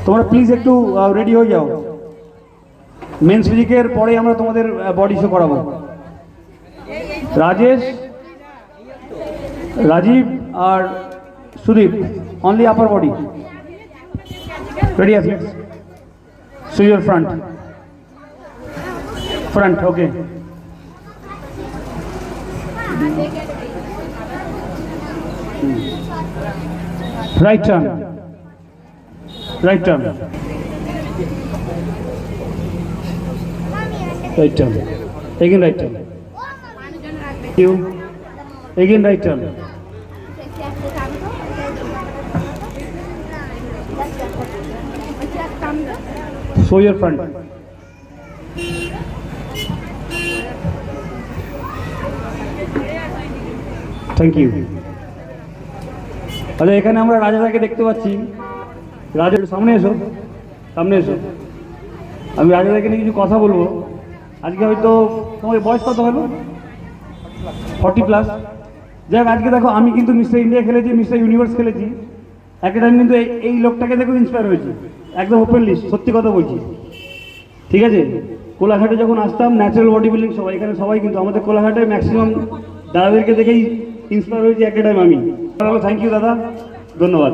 তোমরা প্লিজ একটু রেডি হয়ে যাও, মেন্স ফিজিকের পরে আমরা তোমাদের বডি শো করাবো। রাজেশ, রাজীব আর Sudip, only upper body. Ready athletes, show your front, okay. Right turn, right turn, right turn, again right turn, you, again right turn, show your front, thank you. আচ্ছা, এখানে আমরা রাজাদাকে দেখতে পাচ্ছি। রাজা সামনে এসো, সামনে এসো। আমি রাজাদাকে নিয়ে কিছু কথা বলবো। আজকে হয়তো তোমার বয়স কত হলো? 40+। যাই হোক, আজকে দেখো আমি কিন্তু মিস্টার ইন্ডিয়া খেলেছি, মিস্টার ইউনিভার্স খেলেছি। একটা টাইম কিন্তু এই লোকটাকে দেখো ইন্সপায়ার হয়েছি, একদম ওপেনলি সত্যি কথা বলছি, ঠিক আছে? কোলাঘাটে যখন আসতাম ন্যাচারাল বডি বিল্ডিং সবাই, এখানে সবাই কিন্তু আমাদের কোলাঘাটে ম্যাক্সিমাম দাদাদেরকে দেখেই ইন্সপায়ার হয়েছি একটা টাইম আমি। থ্যাংক ইউ দাদা, ধন্যবাদ।